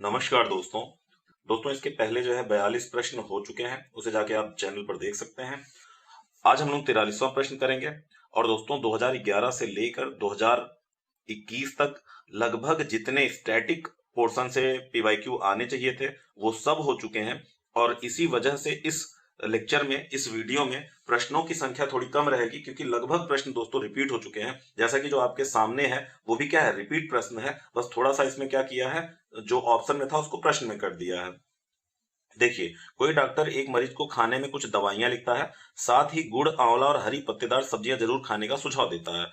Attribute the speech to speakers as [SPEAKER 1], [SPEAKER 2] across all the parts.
[SPEAKER 1] नमस्कार दोस्तों। इसके पहले जो है 42 प्रश्न हो चुके हैं, उसे जाके आप चैनल पर देख सकते हैं। आज हम लोग 43वां प्रश्न करेंगे। और दोस्तों 2011 से लेकर 2021 तक लगभग जितने स्टैटिक पोर्शन से पीवाईक्यू आने चाहिए थे वो सब हो चुके हैं। और इसी वजह से इस लेक्चर में, इस वीडियो में प्रश्नों की संख्या थोड़ी कम रहेगी, क्योंकि लगभग प्रश्न दोस्तों रिपीट हो चुके हैं। जैसा कि जो आपके सामने है वो भी क्या है, रिपीट प्रश्न है। बस थोड़ा सा इसमें क्या किया है, जो ऑप्शन में था उसको प्रश्न में कर दिया है। देखिए, कोई डॉक्टर एक मरीज को खाने में कुछ दवाइयां लिखता है, साथ ही गुड़, आंवला और हरी पत्तेदार सब्जियां जरूर खाने का सुझाव देता है।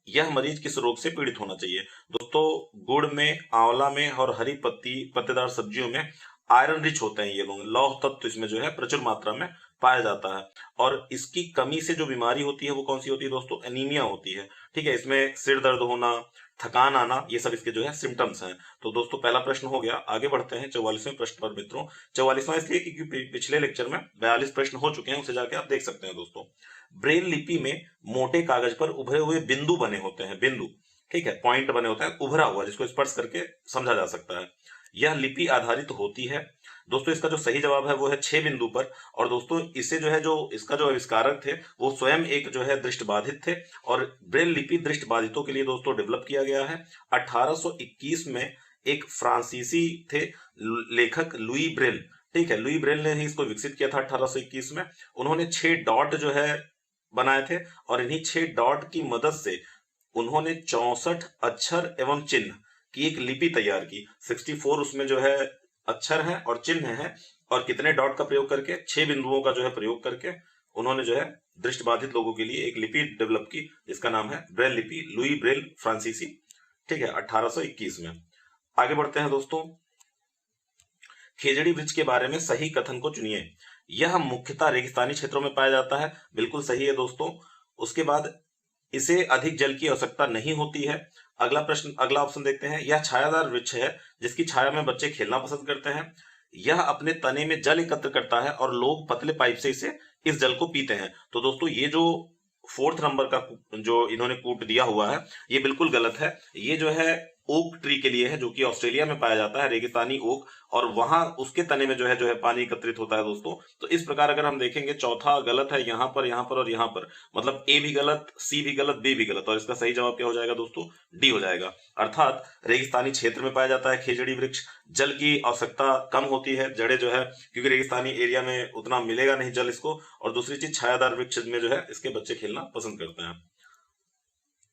[SPEAKER 1] यह मरीज किस रोग से पीड़ित होना चाहिए? दोस्तों, गुड़ में, आंवला में और हरी पत्तेदार सब्जियों में आयरन रिच होते हैं। ये लोग लौह तत्व इसमें जो है प्रचुर मात्रा में पाया जाता है। और इसकी कमी से जो बीमारी होती है वो कौन सी होती है दोस्तों? एनीमिया होती है। ठीक है, इसमें सिर दर्द होना, थकान आना, ये सब इसके जो है सिम्टम्स हैं। तो दोस्तों पहला प्रश्न हो गया। आगे बढ़ते हैं 44वें प्रश्न पर मित्रों। 44वां इसलिए क्योंकि पिछले लेक्चर में 42 प्रश्न हो चुके हैं, उसे जाके आप देख सकते हैं दोस्तों। ब्रेल लिपि में मोटे कागज पर उभरे हुए बिंदु बने होते हैं, बिंदु, ठीक है, पॉइंट बने होते हैं, उभरा हुआ, जिसको स्पर्श करके समझा जा सकता है। यह लिपि आधारित होती है। दोस्तों इसका जो सही जवाब है वो है 6 बिंदु पर। और दोस्तों इसे जो है, जो इसका जो आविष्कारक थे वो स्वयं एक जो है दृष्टिबाधित थे। और ब्रेल लिपि दृष्टिबाधितों के लिए दोस्तों डेवलप किया गया है। 1821 में एक फ्रांसीसी थे लेखक लुई ब्रेल, ठीक है, लुई ब्रेल ने ही इसको विकसित किया था 1821 में। उन्होंने 6 डॉट जो है बनाए थे, और इन्हीं 6 डॉट की मदद से उन्होंने 64 अक्षर एवं चिन्ह की एक लिपि तैयार की। 64 उसमें जो है अक्षर हैं और चिन्ह हैं। और कितने डॉट का प्रयोग करके? 6 बिंदुओं का जो है प्रयोग करके उन्होंने जो है दृष्टिबाधित लोगों के लिए एक लिपि डेवलप की, जिसका नाम है ब्रेल लिपि, लुई ब्रेल फ्रांसीसी, ठीक है, 1821 में। आगे बढ़ते हैं दोस्तों। खेजड़ी वृक्ष के बारे में सही कथन को चुनिए। यह मुख्यतः रेगिस्तानी क्षेत्रों में पाया जाता है, बिल्कुल सही है दोस्तों। उसके बाद इसे अधिक जल की आवश्यकता नहीं होती है। अगला प्रश्न, अगला ऑप्शन देखते हैं। यह छायादार वृक्ष है जिसकी छाया में बच्चे खेलना पसंद करते हैं। यह अपने तने में जल एकत्र करता है और लोग पतले पाइप से इस जल को पीते हैं। तो दोस्तों ये जो 4th नंबर का जो इन्होंने कूट दिया हुआ है ये बिल्कुल गलत है। ये जो है ओक ट्री के लिए है, जो कि ऑस्ट्रेलिया में पाया जाता है, रेगिस्तानी ओक। और वहां उसके तने में जो है पानी एकत्रित होता है दोस्तों। तो इस प्रकार अगर हम देखेंगे, चौथा गलत है यहाँ पर, यहाँ पर और यहाँ पर, मतलब ए भी गलत, सी भी गलत, बी भी गलत। और इसका सही जवाब क्या हो जाएगा दोस्तों? डी हो जाएगा। अर्थात रेगिस्तानी क्षेत्र में पाया जाता है खेजड़ी वृक्ष। जल की आवश्यकता कम होती है, जड़े जो है, क्योंकि रेगिस्तानी एरिया में उतना मिलेगा नहीं जल इसको। और दूसरी चीज, छायादार वृक्ष में जो है इसके बच्चे खेलना पसंद करते हैं।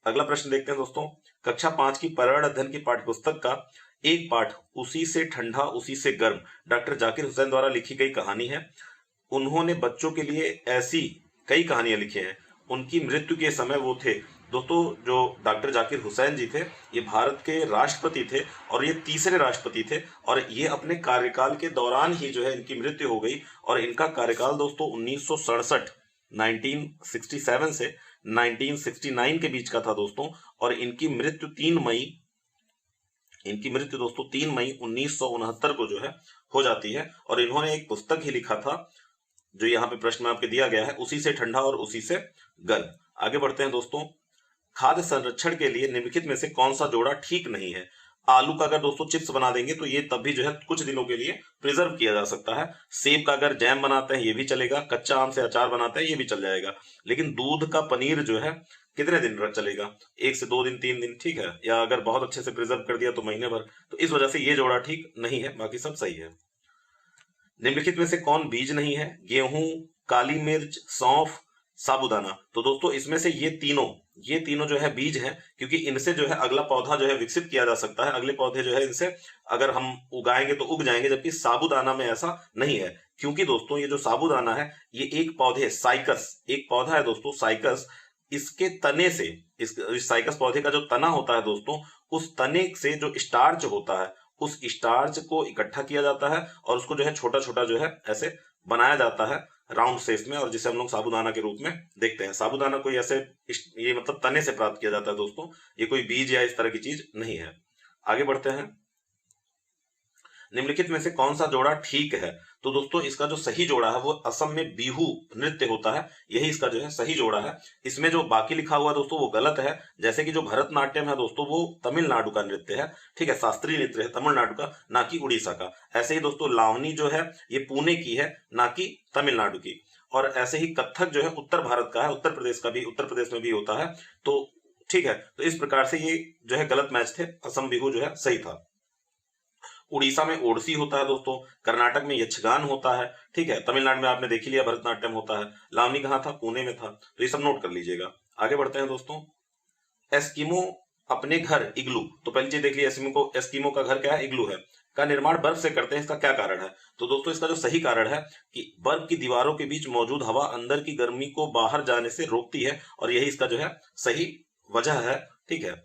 [SPEAKER 1] अगला प्रश्न देखते हैं दोस्तों। कक्षा 5 की पर्यावरण अध्ययन की पाठ्यपुस्तक का एक पाठ उसी से ठंडा उसी से गर्म डॉक्टर जाकिर हुसैन द्वारा लिखी गई कहानी है। उन्होंने बच्चों के लिए ऐसी कई कहानियां लिखी हैं। उनकी मृत्यु के समय वो थे दोस्तों, जो डॉक्टर जाकिर हुसैन जी थे, ये भारत के राष्ट्रपति थे और ये तीसरे राष्ट्रपति थे। और ये अपने कार्यकाल के दौरान ही जो है इनकी मृत्यु हो गई। और इनका कार्यकाल दोस्तों 1967 1967 से 1969 के बीच का था दोस्तों। और इनकी मृत्यु दोस्तों 3 मई 1969 को जो है हो जाती है। और इन्होंने एक पुस्तक ही लिखा था, जो यहाँ पे प्रश्न में आपके दिया गया है, उसी से ठंडा और उसी से गर्म। आगे बढ़ते हैं दोस्तों। खाद्य संरक्षण के लिए निम्नलिखित में से कौन सा जोड़ा ठीक नहीं है? आलू का अगर दोस्तों चिप्स बना देंगे तो ये तब भी जो है कुछ दिनों के लिए प्रिजर्व किया जा सकता है। सेब का अगर जैम बनाते हैं ये भी चलेगा। कच्चा आम से अचार बनाते हैं ये भी चल जाएगा। लेकिन दूध का पनीर जो है कितने दिन चलेगा? 1 से 2 दिन, 3 दिन, ठीक है। या अगर बहुत अच्छे से प्रिजर्व कर दिया तो महीने भर। तो इस वजह से ये जोड़ा ठीक नहीं है, बाकी सब सही है। निम्नलिखित में से कौन बीज नहीं है? गेहूं, काली मिर्च, सौंफ, साबूदाना। तो दोस्तों इसमें से ये तीनों जो है बीज हैं, क्योंकि इनसे जो है अगला पौधा जो है विकसित किया जा सकता है। अगले पौधे जो है इनसे अगर हम उगाएंगे तो उग जाएंगे, जबकि साबूदाना में ऐसा नहीं है। क्योंकि दोस्तों ये जो साबूदाना है ये एक पौधे, साइकस, एक पौधा है दोस्तों, साइकस, इसके तने से, इस साइकस पौधे का जो तना होता है दोस्तों, उस तने से जो स्टार्च होता है, उस स्टार्च को इकट्ठा किया जाता है और उसको जो है छोटा छोटा जो है ऐसे बनाया जाता है राउंड शेप में, और जिसे हम लोग साबूदाना के रूप में देखते हैं। साबूदाना कोई ऐसे ये मतलब तने से प्राप्त किया जाता है दोस्तों, ये कोई बीज या इस तरह की चीज नहीं है। आगे बढ़ते हैं। निम्नलिखित में से कौन सा जोड़ा ठीक है? तो दोस्तों इसका जो सही जोड़ा है वो असम में बिहू नृत्य होता है, यही इसका जो है सही जोड़ा है। इसमें जो बाकी लिखा हुआ है दोस्तों वो गलत है, जैसे कि जो भरतनाट्यम है दोस्तों वो तमिलनाडु का नृत्य है, ठीक है, शास्त्रीय नृत्य है तमिलनाडु का, ना कि उड़ीसा का। ऐसे ही दोस्तों लावनी जो है ये पुणे की है, ना कि तमिलनाडु की। और ऐसे ही कथक जो है उत्तर भारत का है, उत्तर प्रदेश का भी, उत्तर प्रदेश में भी होता है। तो ठीक है, तो इस प्रकार से ये जो है गलत मैच थे, असम बिहू जो है सही था। उड़ीसा में ओडिसी होता है दोस्तों, कर्नाटक में यक्षगान होता है, ठीक है, तमिलनाडु में आपने देख ही लिया भरतनाट्यम होता है। लावनी कहाँ था? पुणे में था। तो ये सब नोट कर लीजिएगा। आगे बढ़ते हैं दोस्तों। एस्किमो अपने घर इग्लू, तो पहली चीज देख लिया, एस्किमो का घर क्या है? इग्लू है। का निर्माण बर्फ से करते हैं, इसका क्या कारण है? तो दोस्तों इसका जो सही कारण है कि बर्फ की दीवारों के बीच मौजूद हवा अंदर की गर्मी को बाहर जाने से रोकती है, और यही इसका जो है सही वजह है, ठीक है।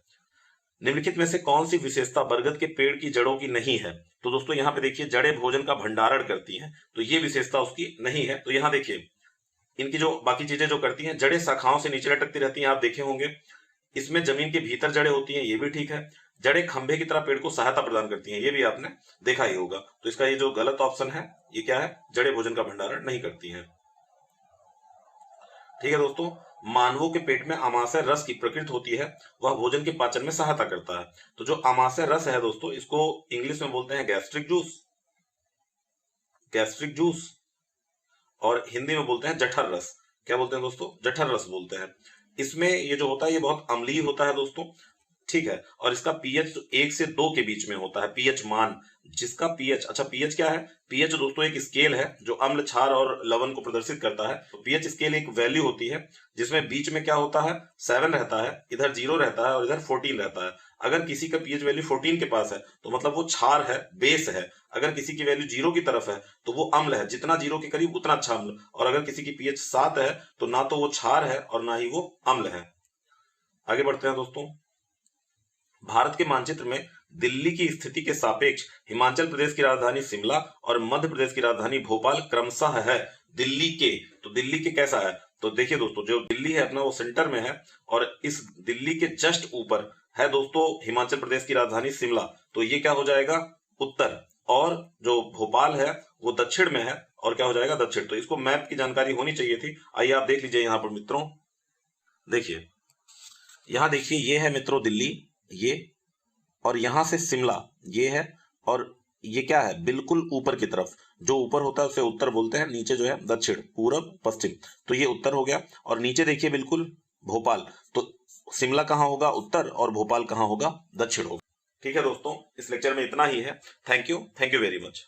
[SPEAKER 1] निम्नलिखित में से कौन सी विशेषता बरगद के पेड़ की जड़ों की नहीं है? तो दोस्तों यहाँ पे देखिए, जड़ें भोजन का भंडारण करती हैं, तो ये विशेषता उसकी नहीं है। तो यहाँ देखिए, इनकी जो बाकी चीजें जो करती हैं, जड़ें शाखाओं से नीचे लटकती रहती हैं, आप देखे होंगे। इसमें जमीन के भीतर जड़ें होती हैं, ये भी ठीक है। जड़ें खंभे की तरह पेड़ को सहायता प्रदान करती हैं, ये भी आपने देखा ही होगा। तो इसका ये जो गलत ऑप्शन है, ये क्या है? जड़ें भोजन का भंडारण नहीं करती हैं। ठीक है दोस्तों, मानवों के पेट में आमाशय रस की प्रकृति होती है, वह भोजन के पाचन में सहायता करता है। तो जो आमाशय रस है दोस्तों, इसको इंग्लिश में बोलते हैं गैस्ट्रिक जूस, गैस्ट्रिक जूस, और हिंदी में बोलते हैं जठर रस। क्या बोलते हैं दोस्तों? जठर रस बोलते हैं। इसमें ये जो होता है ये बहुत अम्लीय होता है दोस्तों, ठीक है, और इसका पीएच 1 से 2 के बीच में होता है, पीएच मान, जिसका पीएच, अच्छा पीएच क्या है? पीएच दोस्तों एक स्केल है जो अम्ल, क्षार और लवण को प्रदर्शित करता है। तो पीएच स्केल एक वैल्यू होती है जिसमें बीच में क्या होता है? 7 रहता है, इधर 0 रहता है और इधर 14 रहता है। अगर किसी का पीएच वैल्यू 14 के पास है तो मतलब वो क्षार है, बेस है। अगर किसी की वैल्यू 0 की तरफ है तो वो अम्ल है, जितना 0 के करीब उतना अच्छा अम्ल। और अगर किसी की पीएच 7 है तो ना तो वो क्षार है और ना ही वो अम्ल है। आगे बढ़ते हैं दोस्तों। भारत के मानचित्र में दिल्ली की स्थिति के सापेक्ष हिमाचल प्रदेश की राजधानी शिमला और मध्य प्रदेश की राजधानी भोपाल क्रमशः है। दिल्ली के, तो दिल्ली के कैसा है? तो देखिए दोस्तों, जो दिल्ली है अपना वो सेंटर में है, और इस दिल्ली के जस्ट ऊपर है दोस्तों हिमाचल प्रदेश की राजधानी शिमला। तो ये क्या हो जाएगा? उत्तर। और जो भोपाल है वो दक्षिण में है, और क्या हो जाएगा? दक्षिण। तो इसको मैप की जानकारी होनी चाहिए थी। आइए आप देख लीजिए यहाँ पर मित्रों, देखिए यहाँ देखिए, ये है मित्रों दिल्ली, ये, और यहां से शिमला ये है, और ये क्या है? बिल्कुल ऊपर की तरफ, जो ऊपर होता है उसे उत्तर बोलते हैं, नीचे जो है दक्षिण, पूरब, पश्चिम। तो ये उत्तर हो गया, और नीचे देखिए बिल्कुल भोपाल। तो शिमला कहाँ होगा? उत्तर, और भोपाल कहाँ होगा? दक्षिण होगा। ठीक है दोस्तों, इस लेक्चर में इतना ही है। Thank you very much.